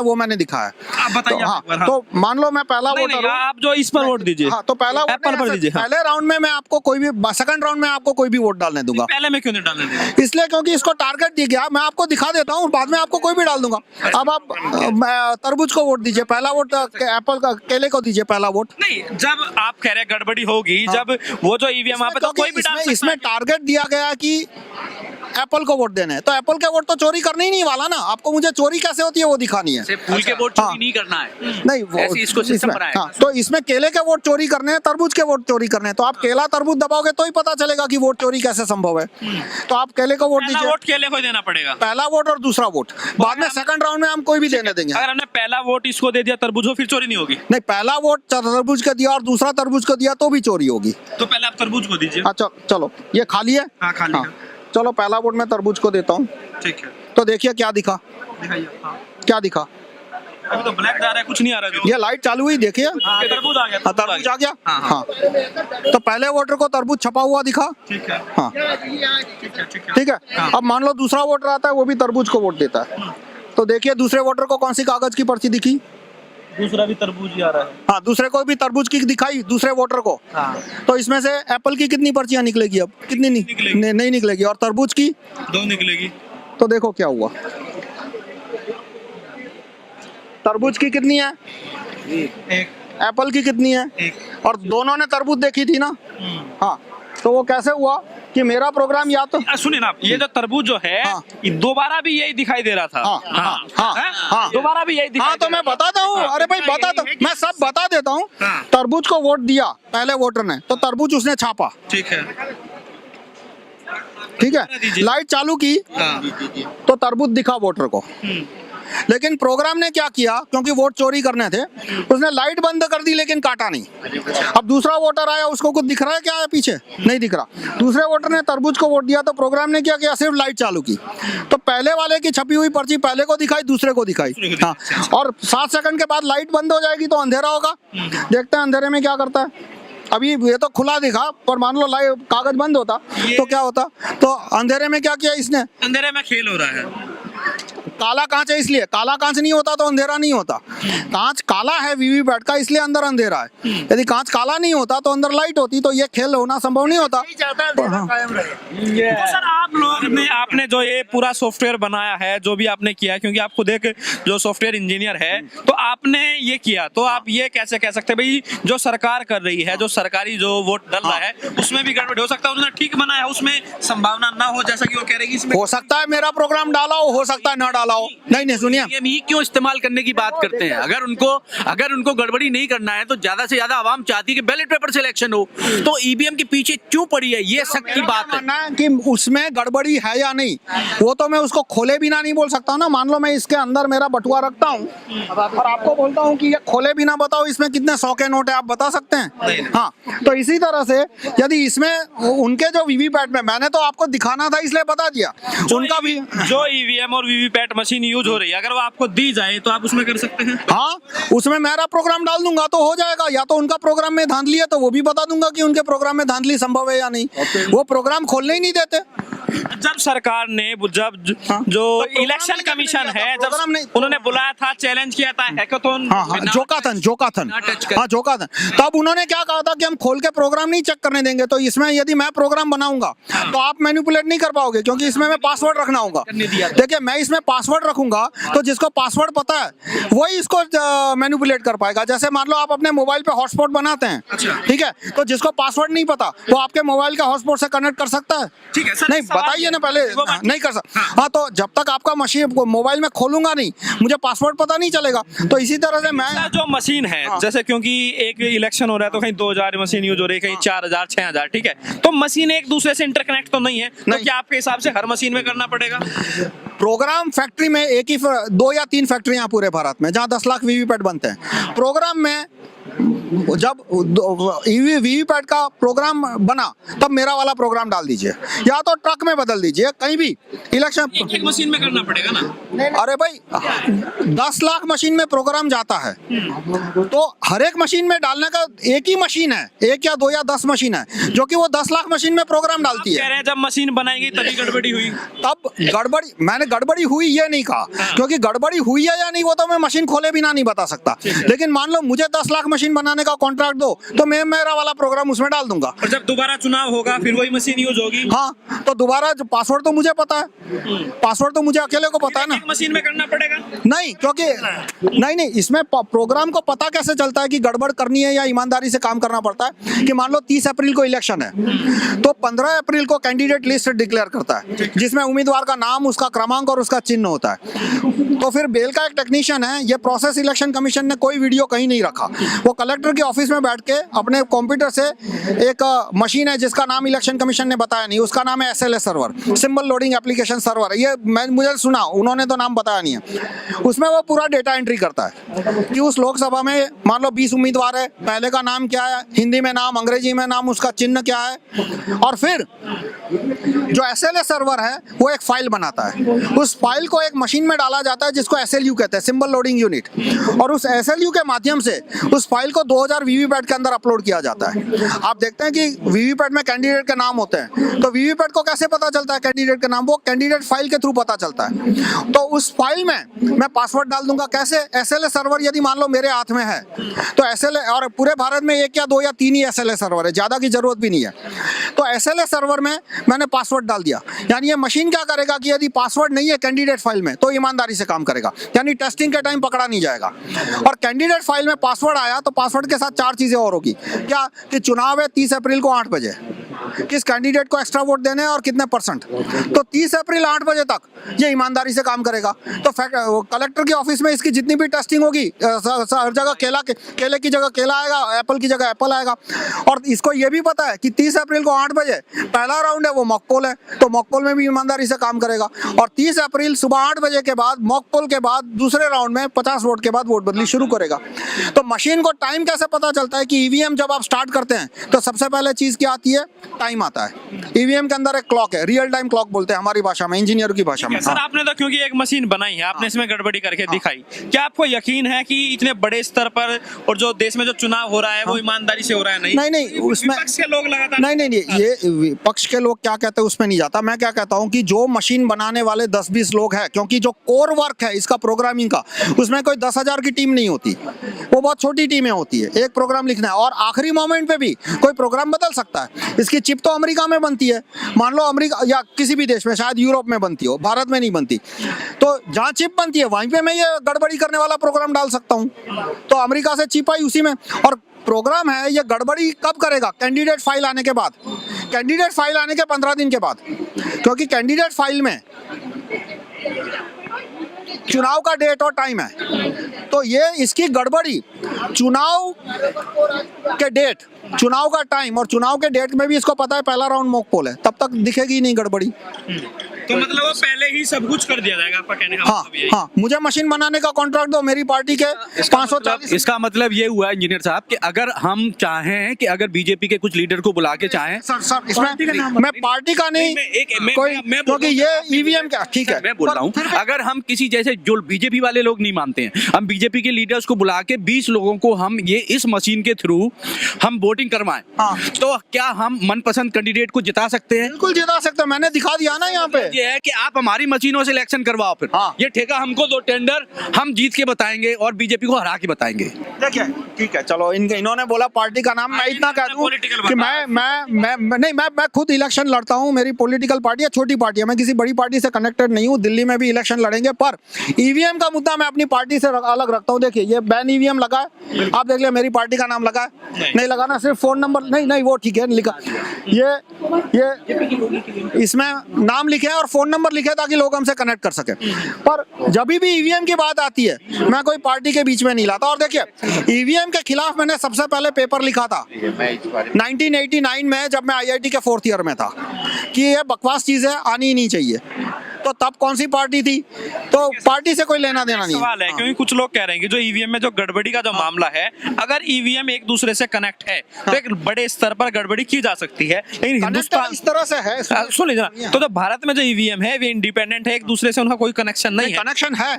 वो मैंने दिखाया। आप बताइए तो, एक बार, हाँ। तो मान लो मैं पहला नहीं, वोटर नहीं, आप जो इस पर वोट दीजिए। हाँ, तो पहला वोट एप्पल नहीं, पर ऐसे दीजिए, हाँ। पहले राउंड में मैं आपको कोई भी, सेकंड राउंड में आपको कोई भी वोट डालने दूंगा। पहले में क्यों नहीं डालने देंगे? इसलिए क्योंकि इसको टारगेट दिया गया, मैं आपको दिखा देता हूँ, बाद में आपको कोई भी डाल दूंगा। अब आप तरबूज को वोट दीजिए, पहला वोट एप्पल का, केले को दीजिए पहला वोट। नहीं, जब आप कह रहे हैं गड़बड़ी होगी, जब वो जो ईवीएम वहाँ पे तो कोई भी डाल सकता इसमें है। टारगेट दिया गया कि एप्पल को वोट देने हैं, तो एप्पल के वोट तो चोरी करने ही नहीं वाला ना, आपको मुझे चोरी कैसे होती है वो दिखानी है। सिर्फ फूल के वोट हाँ। चोरी नहीं करना है, नहीं वो ऐसे इसको सिस्टम इसमें, बनाया है। हाँ, तो इसमें केले के वोट चोरी करने हैं, तरबूज के वोट चोरी करने हैं, तो आप केला तरबूज दबाओगे तो ही पता चलेगा कि वोट चोरी कैसे संभव है। तो आप केले को वोट पहला दीजिए, वोट केले को ही देना पड़ेगा। पहला वोट और दूसरा वोट, बाद में सेकंड राउंड में हम कोई भी देने देंगे। अगर हमने पहला वोट इसको दे दिया तरबूज को, फिर चोरी नहीं होगी। नहीं, पहला वोट तरबूज को दिया और दूसरा तरबूज को दिया तो भी चोरी होगी। तो पहले आप तरबूज को दीजिए। अच्छा चलो, ये खाली है। हाँ, खाली है। चलो पहला वोट मैं तरबूज को देता हूँ। ठीक है, तो देखिए क्या दिखा, दिखाइए। हाँ। क्या दिखा, अभी तो ब्लैक जा रहा है, कुछ नहीं आ रहा है। ये लाइट चालू हुई, देखिए। हाँ, तरबूज आ गया, तरबूज आ गया। हाँ, हाँ। हाँ, तो पहले वोटर को तरबूज छपा हुआ दिखा। ठीक है, हाँ ठीक है, ठीक है। ठीक है। हाँ। अब मान लो दूसरा वोटर आता है, वो भी तरबूज को वोट देता है, तो देखिए दूसरे वोटर को कौन सी कागज की पर्ची दिखी। दूसरा भी तरबूज ही आ रहा है। हाँ, दूसरे को भी तरबूज की दिखाई, दूसरे वोटर को। हाँ। तो इसमें से एप्पल की कितनी पर्चियां निकलेगी, अब कितनी निकलेगी। नहीं निकलेगी, और तरबूज की 2 निकलेगी। तो देखो क्या हुआ, तरबूज की कितनी है, एक। एप्पल की कितनी है, एक। और दोनों ने तरबूज देखी थी ना। हाँ, तो वो कैसे हुआ कि मेरा प्रोग्राम या तो सुनिए ना, ये जो तरबूज जो है, हाँ। ये दोबारा भी यही दिखाई दे रहा था। हाँ, हाँ, हाँ, हैं? हाँ। दोबारा भी यही दिखाई हाँ, तो दे रहा मैं था। बताता हूँ, अरे भाई बताता हूँ, मैं सब बता देता हूँ। हाँ। तरबूज को वोट दिया पहले वोटर ने, तो तरबूज उसने छापा, ठीक है। ठीक है, लाइट चालू की हाँ। तो तरबूज दिखा वोटर को। लेकिन प्रोग्राम ने क्या किया, क्योंकि वोट चोरी करने थे, उसने लाइट बंद कर दी लेकिन काटा नहीं। अब दूसरा वोटर आया, उसको कुछ दिख रहा है क्या है पीछे, नहीं दिख रहा। दूसरे वोटर ने तरबूज को वोट दिया, तो प्रोग्राम ने क्या किया, सिर्फ लाइट चालू की, तो पहले वाले की छपी हुई पर्ची पहले को दिखाई, दूसरे को दिखाई। हाँ, और 7 सेकंड के बाद लाइट बंद हो जाएगी तो अंधेरा होगा। देखते हैं अंधेरे में क्या करता है। अभी ये तो खुला दिखा, पर मान लो लाइट कागज बंद होता तो क्या होता। तो अंधेरे में क्या किया इसने, अंधेरे में खेल हो रहा है। काला कांच है, इसलिए काला कांच नहीं होता तो अंधेरा नहीं होता। कांच काला है वीवीपैट का, इसलिए अंदर अंधेरा है। यदि कांच काला नहीं होता तो अंदर लाइट होती, तो ये खेल होना संभव नहीं होता। हाँ। तो सर आप लोग ने, आपने जो ये पूरा सॉफ्टवेयर बनाया है, जो भी आपने किया है, क्योंकि आप खुद एक जो सॉफ्टवेयर इंजीनियर है, तो आपने ये किया, तो आप ये कैसे कह सकते हैं भाई जो सरकार कर रही है, जो सरकारी जो वोट डल रहा है, उसमें भी गड़बड़ हो सकता है, उन्होंने ठीक बनाया, उसमें संभावना ना हो, जैसा कि वो कह रहे हैं कि इसमें हो सकता है मेरा प्रोग्राम डाला हो सकता है ना डाला हो। नहीं सुनिए, ईवीएम ही क्यों इस्तेमाल करने की बात करते हैं? अगर उनको गड़बड़ी नहीं करना है तो ज्यादा से ज्यादा आवाम चाहती है कि बैलेट पेपर सिलेक्शन हो, तो ईवीएम के पीछे क्यों पड़ी है? ये सख्त की बात है। मानना है कि उसमें गड़बड़ी है या नहीं, वो तो मैं उसको खोले बिना नहीं बोल सकता ना। मान लो मैं इसके अंदर मेरा बटुआ रखता हूँ और आपको बोलता हूँ कि ये खोले बिना बताओ इसमें कितने 100 के नोट है, आप बता सकते हैं? हाँ, तो इसी तरह से यदि इसमें उनके जो वीवीपैट में, मैंने तो आपको दिखाना था इसलिए बता दिया, उनका भी जो ईवीएम और वीवीपैट मशीन यूज हो रही है, अगर वो आपको दी जाए तो आप उसमें कर सकते हैं। हाँ, उसमें मेरा प्रोग्राम डाल दूंगा तो हो जाएगा। या तो उनका प्रोग्राम में धांधली है तो वो भी बता दूंगा कि उनके प्रोग्राम में धांधली संभव है या नहीं। वो प्रोग्राम खोलने ही नहीं देते। जब सरकार ने जब जो तो इलेक्शन नहीं करने कमीशन दिया था, है, प्रोग्राम नहीं- जब उन्होंने बुलाया था, चैलेंज किया था हैकाथन, हाँ, जोकाथन। हाँ, जोकाथन। तब उन्होंने क्या कहा था कि हम खोल के प्रोग्राम नहीं चेक करने देंगे। तो इसमें यदि मैं प्रोग्राम बनाऊंगा तो आप मैनिपुलेट नहीं कर पाओगे, क्योंकि इसमें मैं पासवर्ड रखना होगा। देखिए, मैं इसमें पासवर्ड रखूंगा तो जिसको पासवर्ड पता है वही इसको मैनिपुलेट कर पाएगा। जैसे मान लो आप अपने मोबाइल पे हॉटस्पॉट बनाते हैं, ठीक है, तो जिसको पासवर्ड नहीं पता वो आपके मोबाइल के हॉटस्पॉट से कनेक्ट कर सकता है? ठीक है सर, नहीं, बताइए ना पहले। नहीं कर सकता। हाँ, तो जब तक आपका मशीन मोबाइल में खोलूंगा नहीं, मुझे पासवर्ड पता नहीं चलेगा। तो इसी तरह से मैं जो मशीन है, जैसे क्योंकि एक इलेक्शन हो रहा है तो कहीं 2000 मशीन यूज हो रही है, कहीं 4000 6000, ठीक है, तो मशीन एक दूसरे से इंटरकनेक्ट तो नहीं है, तो क्या आपके हिसाब से हर मशीन में करना पड़ेगा? प्रोग्राम फैक्ट्री में एक ही 2 या 3 फैक्ट्रियां पूरे भारत में जहां 10 लाख वीवीपैट बनते हैं। प्रोग्राम में जब वीवीपैट का प्रोग्राम बना तब मेरा वाला प्रोग्राम डाल दीजिए, या तो ट्रक में बदल दीजिए कहीं भी इलेक्शन। एक मशीन में करना पड़ेगा ना। अरे भाई 10 लाख मशीन में प्रोग्राम जाता है, तो हर एक मशीन में डालने का एक ही मशीन है, 1 या 2 या 10 मशीन है जो कि वो 10 लाख मशीन में प्रोग्राम डालती कह है। रहे हैं जब मशीन बनाएगी तभी गड़बड़ी हुई। तब गड़बड़ी, मैंने गड़बड़ी हुई ये नहीं कहा, क्योंकि गड़बड़ी हुई है या नहीं वो तो मैं मशीन खोले बिना नहीं बता सकता, लेकिन मान लो मुझे 10 लाख मशीन बनाने का कॉन्ट्रैक्ट दो तो मैं मेरा वाला प्रोग्राम उसमें डाल दूंगा। और जब दोबारा चुनाव होगा फिर वही मशीन यूज होगी। हाँ, तो दोबारा पासवर्ड तो मुझे पता है, पासवर्ड तो मुझे अकेले को पता है ना। एक मशीन में करना पड़ेगा नहीं, क्योंकि नहीं इसमें प्रोग्राम को पता कैसे चलता है कि गड़बड़ करनी है या ईमानदारी से काम करना पड़ता है कि मान लो 30 अप्रैल को इलेक्शन है तो 15 अप्रैल को कैंडिडेट लिस्ट डिक्लेयर करता है जिसमें उम्मीदवार का नाम, उसका क्रमांक और उसका चिन्ह होता है। तो फिर बेल का एक टेक्नीशियन है, ये प्रोसेस इलेक्शन कमीशन ने कोई वीडियो कहीं नहीं रखा, वो कलेक्टर के ऑफिस में बैठ के अपने कंप्यूटर से एक मशीन है जिसका नाम इलेक्शन कमीशन ने बताया नहीं, उसका नाम है SLS server, symbol loading application server. ये मुझे सुना, उन्होंने तो नाम बताया नहीं है। उसमें वो पूरा डेटा एंट्री करता है कि उस लोकसभा में मान लो 20 उम्मीदवार है, पहले का नाम क्या है, हिंदी में नाम, अंग्रेजी में नाम, उसका चिन्ह क्या है, और फिर जो SLS सर्वर है वो एक फाइल बनाता है, उस फाइल को एक मशीन में डाला जाता है जिसको SLU कहते हैं, सिंबल लोडिंग यूनिट, और उस SLU के माध्यम से उस फाइल को 2000 वीवीपैट के अंदर अपलोड किया जाता है। आप देखते हैं कि वीवीपैट में कैंडिडेट के नाम होते हैं, तो वीवीपैट को कैसे पता चलता है कैंडिडेट का नाम, वो कैंडिडेट फाइल के थ्रू पता चलता है। तो उस फाइल में मैं पासवर्ड डाल दूंगा कैसे, SLS सर्वर यदि मान लो मेरे हाथ में है तो SLS, और पूरे भारत में 1 या 2 या 3 ही SLS सर्वर है, ज़्यादा की जरूरत भी नहीं है, तो SLS सर्वर में मैंने पासवर्ड डाल दिया। यानी ये मशीन क्या करेगा कि यदि पासवर्ड नहीं है कैंडिडेट फाइल में तो ईमानदारी से काम करेगा, यानी टेस्टिंग के टाइम पकड़ा नहीं जाएगा। और कैंडिडेट फाइल में पासवर्ड आया तो पासवर्ड के साथ 4 चीज़ें और होगी, क्या कि चुनाव है 30 अप्रैल को 8 बजे, किस कैंडिडेट को एक्स्ट्रा वोट देने हैं और कितने %, तो 30 अप्रैल 8 बजे तक ये ईमानदारी से काम करेगा। तो कलेक्टर के ऑफिस में इसकी जितनी भी टेस्टिंग होगी, हर जगह केले की जगह केला आएगा, एप्पल की जगह एप्पल आएगा, और इसको ये भी पता है कि 30 अप्रैल को 8 बजे पहला राउंड है वो मॉक पोल है, तो मॉक पोल में भी ईमानदारी से काम करेगा, और 30 अप्रैल सुबह 8 बजे के बाद मॉक पोल के बाद दूसरे राउंड में 50 वोट के बाद वोट बदली शुरू करेगा। तो मशीन को टाइम कैसे पता चलता है कि ईवीएम जब आप स्टार्ट करते हैं तो सबसे पहले चीज़ क्या आती है, टाइम आता है। ईवीएम के अंदर एक क्लॉक है, रियल टाइम क्लॉक बोलते हैं हमारी भाषा में, इंजीनियर की भाषा में। सर आपने तो क्योंकि एक मशीन बनाई है, आपने इसमें गड़बड़ी करके दिखाई, क्या आपको यकीन है कि इतने बड़े स्तर पर और जो देश में जो चुनाव हो रहा है वो ईमानदारी से हो रहा है? नहीं उसमें विपक्ष के लोग लगातार नहीं ये विपक्ष के लोग क्या कहते हैं उसमें नहीं जाता। मैं क्या कहता हूं कि जो मशीन बनाने वाले 10-20 लोग हैं, क्योंकि जो कोर वर्क है इसका प्रोग्रामिंग का, उसमें कोई 10,000 की टीम नहीं होती, वो बहुत छोटी टीमें होती है, एक प्रोग्राम लिखना है और आखिरी मोमेंट पे भी कोई प्रोग्राम बदल सकता है। इसकी चिप तो अमेरिका में बनती है, मान लो अमेरिका या किसी भी देश में, शायद यूरोप में बनती हो, भारत में नहीं बनती, तो जहाँ चिप बनती है वहीं पे मैं ये गड़बड़ी करने वाला प्रोग्राम डाल सकता हूँ। तो अमेरिका से चिप आई उसी में, और प्रोग्राम है ये गड़बड़ी कब करेगा, कैंडिडेट फाइल आने के बाद, कैंडिडेट फाइल आने के 15 दिन के बाद, क्योंकि कैंडिडेट फाइल में चुनाव का डेट और टाइम है, तो ये इसकी गड़बड़ी चुनाव के डेट, चुनाव का टाइम और चुनाव के डेट में भी इसको पता है पहला राउंड मॉक पोल है, तब तक दिखेगी ही नहीं गड़बड़ी। तो मतलब वो पहले ही सब कुछ कर दिया जाएगा आपका कहने का मतलब यही? हाँ, मुझे मशीन बनाने का कॉन्ट्रैक्ट दो, मेरी पार्टी के 540। इसका मतलब ये हुआ इंजीनियर साहब कि अगर हम चाहें कि अगर बीजेपी के कुछ लीडर को बुला के चाहें, सर इसमें मैं पार्टी का नहीं, क्योंकि ये ईवीएम का, ठीक है मैं बोल रहा हूँ, अगर हम किसी जैसे जो बीजेपी वाले लोग नहीं मानते हैं, हम बीजेपी के लीडर्स को बुला के 20 लोगों को हम ये इस मशीन के थ्रू हम वोटिंग करवाएं, तो क्या हम मनपसंद कैंडिडेट को जिता सकते हैं? बिल्कुल जिता सकते हैं, मैंने दिखा दिया ना यहाँ पे। ये है कि आप हमारी मशीनों से इलेक्शन करवाओ, फिर ये ठेका हमको दो, टेंडर हम जीत के बताएंगे और बीजेपी को हरा के बताएंगे। देखिए ठीक है, चलो इन्होंने बोला पार्टी का नाम, मैं इतना कह दूं कि मैं खुद इलेक्शन लड़ता हूं, मेरी पॉलिटिकल पार्टी है, छोटी पार्टी है, मैं किसी बड़ी पार्टी से कनेक्टेड नहीं हूं, दिल्ली में भी इलेक्शन लड़ेंगे, पर ईवीएम का मुद्दा मैं अपनी पार्टी से अलग रखता हूं। देखिए ये बैन ईवीएम लगा है, आप देख लिया मेरी पार्टी का नाम लगा है, नहीं लगा ना, सिर्फ फोन नंबर, नहीं वो ठीक है लिखा, ये इसमें नाम लिखे और फोन नंबर लिखे ताकि लोग हमसे कनेक्ट कर सके। पर जब भी ईवीएम की बात आती है मैं कोई पार्टी के बीच में नहीं लाता। और देखिए ईवीएम के खिलाफ मैंने सबसे पहले पेपर लिखा था 1989 में, जब मैं IIT के 4th ईयर में था, कि ये बकवास चीज़ है, आनी ही नहीं चाहिए। तो तब कौन सी पार्टी थी? तो पार्टी से कोई लेना देना नहीं सवाल है क्योंकि कुछ लोग कह रहे हैं कि जो ईवीएम में जो गड़बड़ी का जो मामला है, अगर ईवीएम एक दूसरे से कनेक्ट है तो एक बड़े स्तर पर गड़बड़ी की जा सकती है, लेकिन हिंदुस्तान इस तरह से है। सुन लीजिए, तो जो भारत में जो ईवीएम है वे इंडिपेंडेंट है, एक दूसरे से उनका कोई कनेक्शन नहीं है। कनेक्शन है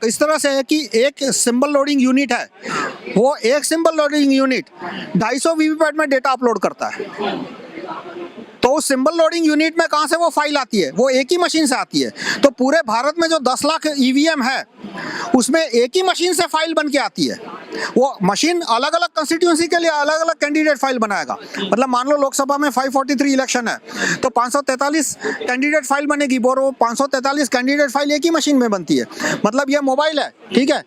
इस तरह से है कि एक सिंबल लोडिंग यूनिट है, वो एक सिंबल लोडिंग यूनिट 250 वीवीपैट में डेटा अपलोड करता है। तो उस सिंबल लोडिंग यूनिट में कहाँ से वो फाइल आती है? वो एक ही मशीन से आती है। तो पूरे भारत में जो 10 लाख ईवीएम है उसमें एक ही मशीन से फाइल बन के आती है। वो मशीन अलग अलग कंस्टिट्यूंसी के लिए अलग अलग कैंडिडेट फाइल बनाएगा। मतलब मान लो लोकसभा में 543 इलेक्शन है तो 543 कैंडिडेट फाइल बनेगी, और वो 543 कैंडिडेट फाइल एक ही मशीन में बनती है। मतलब ये मोबाइल है, ठीक है,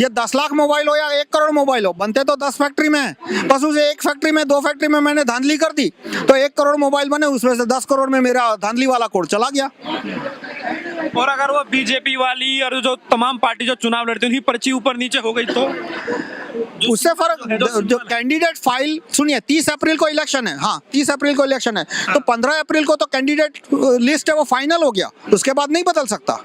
ये 10 लाख मोबाइल हो या 1 करोड़ मोबाइल हो, बनते तो 10 फैक्ट्री में है, बस उसे 1 फैक्ट्री में 2 फैक्ट्री में मैंने धांधली कर दी तो 1 करोड़ मोबाइल बने, उसमें से 10 करोड़ में मेरा धांधली वाला कोड चला गया। और अगर वो बीजेपी वाली और जो तमाम पार्टी जो चुनाव लड़ती है उनकी पर्ची ऊपर नीचे हो गई तो उससे फर्क जो कैंडिडेट फाइल, सुनिए 30 अप्रैल को इलेक्शन है, हाँ 30 अप्रैल को इलेक्शन है, तो 15 अप्रैल को तो कैंडिडेट लिस्ट है वो फाइनल हो गया, उसके बाद नहीं बदल सकता।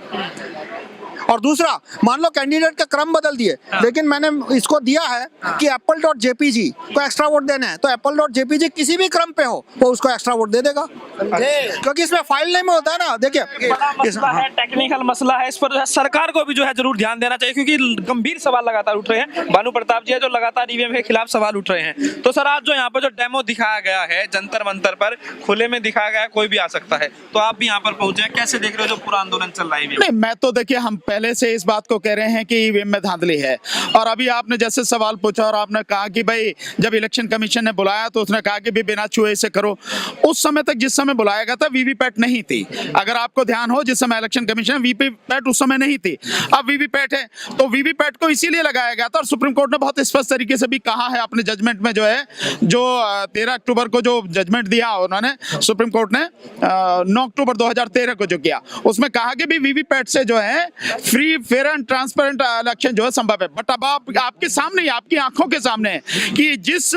और दूसरा, मान लो कैंडिडेट का क्रम बदल दिए, लेकिन मैंने इसको दिया है कि apple.jpg को एक्स्ट्रा वोट देना है, तो apple.jpg किसी भी क्रम पे हो वो उसको एक्स्ट्रा वोट दे देगा, क्योंकि इसमें फाइल नेम होता है ना। देखिए बड़ा मसला है, टेक्निकल मसला है, इस पर जो है सरकार को भी जो है जरूर ध्यान देना चाहिए, क्योंकि गंभीर सवाल लगातार उठ रहे हैं। भानु प्रताप जी है जो लगातार ईवीएम के खिलाफ सवाल उठ रहे हैं। तो सर आज जो यहाँ पर जो डेमो दिखाया गया है जंतर मंतर पर, खुले में दिखाया गया है, कोई भी आ सकता है, तो आप भी यहाँ पर पहुंचे हैं, कैसे देख रहे हो जो पूरा आंदोलन चल रहा है? नहीं, मैं तो देखिए हम पहले से इस बात को कह रहे हैं कि ईवीएम में धांधली है। और अभी आपने जैसे सवाल पूछा और आपने कहा कि भाई जब इलेक्शन कमीशन ने बुलाया तो उसने कहा कि भी बिना छुए से करो। उस समय तक जिस समय बुलाया गया था वीवीपैट नहीं थी। अगर आपको ध्यान हो, जिस समय इलेक्शन कमीशन वीवीपैट उस समय नहीं थी, अब वीवीपैट है। तो वीवीपैट को इसीलिए लगाया गया था और सुप्रीम कोर्ट ने बहुत स्पष्ट तरीके से भी कहा है अपने जजमेंट में, जो है जो 13 अक्टूबर को जो जजमेंट दिया उन्होंने, सुप्रीम कोर्ट ने 9 अक्टूबर 2013 को जो किया, उसमें कहा कि भी वीवीपैट से जो है free fair and transparent election जो है संभव है। बट अब आपके सामने, आपकी आंखों के सामने है कि जिस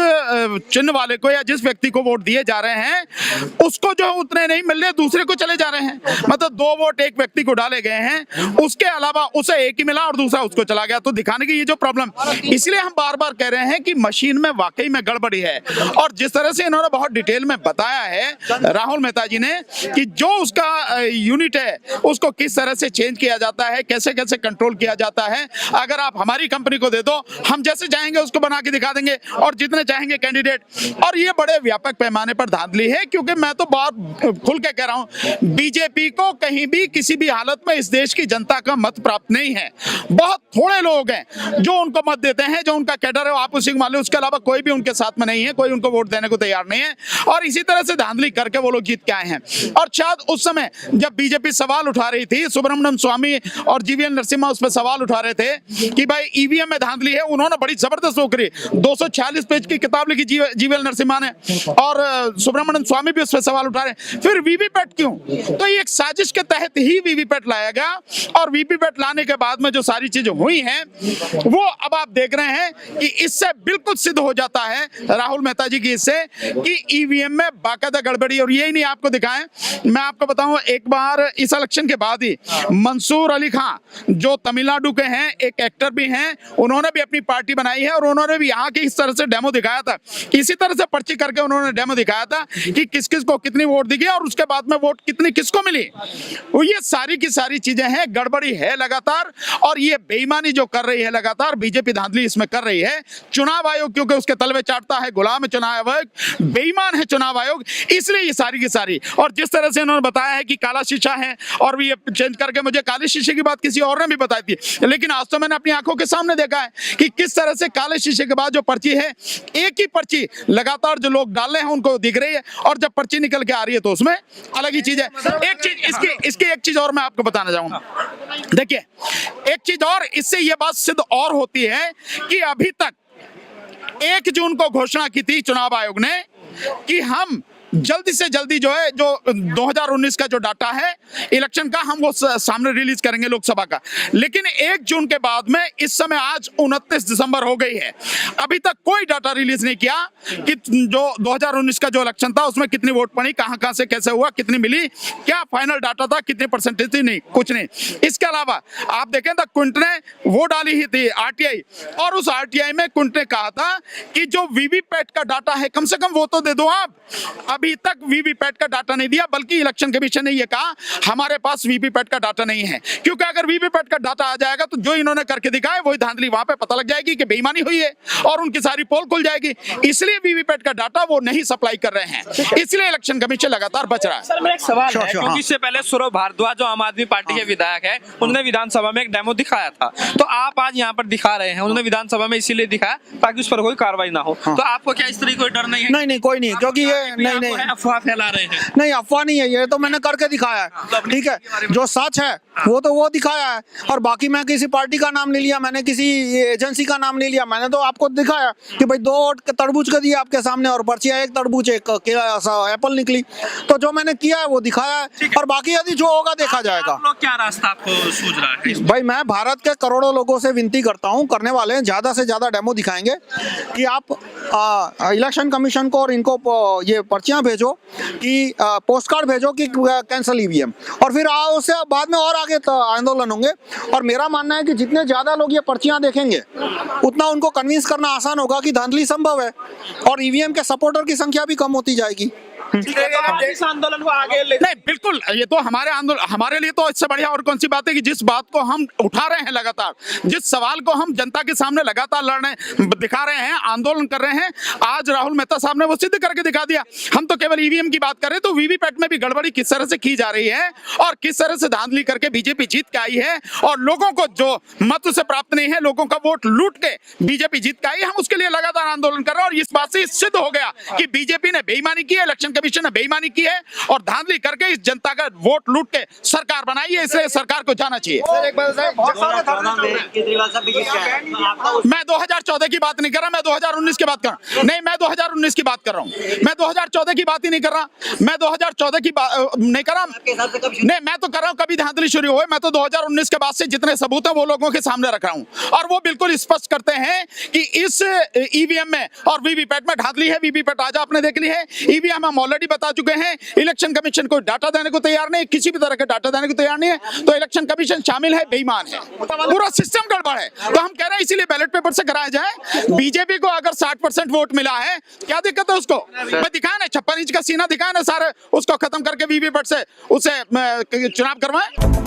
चिन्ह वाले को या जिस व्यक्ति को वोट दिए जा रहे हैं उसको जो उतने नहीं मिल रहे, दूसरे को चले जा रहे हैं। मतलब 2 वोट एक व्यक्ति को डाले गए हैं, उसके अलावा उसे एक ही मिला और दूसरा उसको चला गया। तो दिखाने की ये जो प्रॉब्लम, इसलिए हम बार बार कह रहे हैं कि मशीन में वाकई में गड़बड़ी है। और जिस तरह से इन्होंने बहुत डिटेल में बताया है राहुल मेहता जी ने कि जो उसका यूनिट है उसको किस तरह से चेंज किया जाता है, कैसे कैसे कंट्रोल किया जाता है। अगर आप हमारी कंपनी को दे दो, हम जैसे चाहेंगे उसको बना के दिखा देंगे और जितने चाहेंगे कैंडिडेट। और ये बड़े व्यापक पैमाने पर धांधली है, क्योंकि मैं तो बहुत खुल के कह रहा हूं, बीजेपी को कहीं भी किसी भी हालत में इस देश की जनता का मत प्राप्त नहीं है। बहुत थोड़े लोग हैं जो उनको मत देते हैं, जो उनका कैडर है आप उसी को मान लो, उसके अलावा कोई भी उनके साथ में नहीं है, कोई उनको वोट देने को तैयार नहीं है। और इसी तरह से धांधली करके वो लोग जीत के आए हैं। और शायद उस समय जब बीजेपी सवाल उठा रही थी, सुब्रमण्यम स्वामी और जीवीएल नरसिम्हा उस पर सवाल उठा रहे थे कि भाई ईवीएम में धांधली है, उन्होंने बड़ी जबरदस्त वो करी, 246 पेज की किताब लिखी जीवीएल नरसिम्हा ने, और सुब्रमण्यम स्वामी भी उस पर सवाल उठा रहे। फिर वीवीपैट क्यों? तो ये एक साजिश के तहत ही वीवीपैट लाया गया। और वीवीपैट लाने के बाद में जो सारी चीजें हुई हैं वो अब आप देख रहे हैं कि इससे बिल्कुल सिद्ध हो जाता है राहुल मेहता जी की इससे कि ईवीएम में बाकायदा गड़बड़ी। और यही नहीं आपको दिखाएं, मैं आपको बताऊं, एक बार इस इलेक्शन के बाद ही मंसूर अली खान जो तमिलनाडु के हैं, एक एक्टर भी हैं, उन्होंने भी अपनी पार्टी बनाई है और उन्होंने भी यहाँ की इस तरह से डेमो दिखाया था। इसी तरह से पर्ची करके उन्होंने डेमो दिखाया था कि किस किस को कितनी वोट दी गई और उसके बाद में वोट कितनी किसको मिली। ये सारी की सारी चीजें हैं, गड़बड़ी है लगातार। और ये बेईमानी जो कर रही है लगातार बीजेपी, धांधली इसमें कर रही है। चुनाव आयोग क्योंकि उसके तलवे चाटता है, गुलाम चुनाव आयोग, बेईमान है चुनाव आयोग, इसलिए ये सारी की सारी। और जिस तरह से इन्होंने बताया है कि काला शीशा है, और ये चेंज करके मुझे काले शीशे की बात किसी और ने भी बताई थी, लेकिन आज तो मैंने अपनी आंखों के सामने देखा है कि किस तरह से काले शीशे के बाद जो पर्ची है, एक ही पर्ची लगातार जो लोग डाल रहे हैं उनको दिख रही है, और जब पर्ची निकल के आ रही है तो उसमें अलग ही चीज है। एक चीज इसकी एक चीज और मैं आपको बताना चाहूंगा। देखिए एक चीज और इससे ये बात सिद्ध और होती है कि अभी तक 1 जून को घोषणा की थी चुनाव आयोग ने कि हम जल्दी से जल्दी जो है जो 2019 का जो डाटा है इलेक्शन का हम वो सामने रिलीज करेंगे लोकसभा का। लेकिन 1 जून के बाद में इस समय आज 29 दिसंबर हो गई है, अभी तक कोई डाटा रिलीज नहीं किया कि जो 2019 का जो इलेक्शन था उसमें कितनी वोट पड़ी, कहां से कैसे हुआ, कितनी मिली, क्या फाइनल डाटा था, कितनी परसेंटेज थी, नहीं कुछ नहीं। इसके अलावा आप देखें तो कुंट ने वो डाली ही थी आरटीआई, और उस आरटीआई में कुंट ने कहा था कि जो वीवीपैट का डाटा है कम से कम वो तो दे दो आप। अभी तक वीवीपैट का डाटा नहीं दिया, बल्कि इलेक्शन कमीशन ने ये कहा हमारे पास वीवीपैट का डाटा नहीं है, क्योंकि अगर वीवीपैट का डाटा आ जाएगा तो जो इन्होंने करके दिखाया वही धांधली वहां पे पता लग जाएगी कि बेईमानी हुई है और उनकी सारी पोल खुल जाएगी। इसलिए वीवीपैट का डाटा वो नहीं सप्लाई कर रहे हैं, इसलिए इलेक्शन कमीशन लगातार बच रहा है। सर मेरा एक सवाल है, हाँ। क्योंकि इससे पहले सौरभ भारद्वाज जो आम आदमी पार्टी के विधायक है, उन्होंने विधानसभा में एक डेमो दिखाया था, तो आप आज यहाँ पर दिखा रहे हैं, उन्होंने विधानसभा में इसीलिए दिखाया ताकि उस पर कोई कार्रवाई ना हो, तो आपको क्या इस तरह कोई डर नहीं है? नहीं कोई नहीं, क्योंकि ये नहीं अफवाह फैला रहे हैं। नहीं अफवाह नहीं है, ये तो मैंने करके दिखाया है, ठीक है, जो सच है वो तो वो दिखाया है। और बाकी मैं किसी पार्टी का नाम नहीं लिया, मैंने किसी एजेंसी का नाम नहीं लिया, मैंने तो आपको दिखाया कि भाई 2 तरबूज का दिया आपके सामने और पर्चियां 1 तरबूज 1 एप्पल निकली, तो जो मैंने किया है वो दिखाया है, और बाकी यदि जो होगा देखा जाएगा। आप लोग क्या रास्ता आपको सूझ रहा है? भाई मैं भारत के करोड़ों लोगों से विनती करता हूं, करने वाले हैं, ज्यादा से ज्यादा डेमो दिखाएंगे कि आप इलेक्शन कमीशन को और इनको ये पर्चियां भेजो कि पोस्ट कार्ड भेजो कि कैंसिल ईवीएम, और फिर उससे बाद में और आगे आंदोलन होंगे। और मेरा मानना है कि जितने ज्यादा लोग ये पर्चियां देखेंगे उतना उनको कन्विंस करना आसान होगा कि धांधली संभव है, और ईवीएम के सपोर्टर की संख्या भी कम होती जाएगी। इस आंदोलन को आगे ले नहीं बिल्कुल, ये तो हमारे आंदोलन, हमारे लिए तो इससे बढ़िया और कौन सी बात है कि जिस बात को हम उठा रहे हैं लगातार, जिस सवाल को हम जनता के सामने लगातार लड़ने दिखा रहे हैं, आंदोलन कर रहे हैं, आज राहुल मेहता साहब ने वो सिद्ध करके दिखा दिया। हम तो केवल ईवीएम की बात कर रहे हैं, तो वीवीपैट में भी गड़बड़ी किस तरह से की जा रही है और किस तरह से धांधली करके बीजेपी जीत के आई है, और लोगों को जो मत उसे प्राप्त नहीं है, लोगों का वोट लूट के बीजेपी जीत के आई है, हम उसके लिए लगातार आंदोलन कर रहे हैं। और इस बात से सिद्ध हो गया कि बीजेपी ने बेईमानी की है, इलेक्शन कमीशन ने बेईमानी की है और धांधली करके इस जनता का वोट लूट के सरकार बनाई है, इसलिए सरकार को जाना चाहिए। मैं 2014 की बात नहीं कर रहा, मैं 2019 की बात कर रहा हूं। नहीं, मैं 2019 की बात कर रहा हूं, मैं 2014 की बात ही नहीं कर रहा, मैं 2014 की बात नहीं कर रहा। नहीं, मैं तो कर रहा हूं कभी धांधली शुरू हुई, मैं तो 2019 के बाद से जितने सबूत हैं वो लोगों के सामने रख रहा हूं, और वो बिल्कुल स्पष्ट करते हैं कि इस ईवीएम में और वीवीपैट में धांधली है। वीवीपैट आज आपने देख ली है, ईवीएम हम ऑलरेडी बता चुके हैं। इलेक्शन कमीशन को डाटा देने को तैयार नहीं, किसी भी तरह का डाटा देने को तैयार नहीं है, तो इलेक्शन कमीशन शामिल है, बेईमान है, पूरा सिस्टम गड़बड़ है। तो हम कह रहे हैं इसीलिए बैलेट पेपर से कराया जाए। बीजेपी को अगर 60% वोट मिला है, क्या दिक्कत है उसको? मैं दिखाया ना 56 इंच का सीना दिखाया ना, सारे उसको खत्म करके वीवीपैट से उसे चुनाव करवाएं।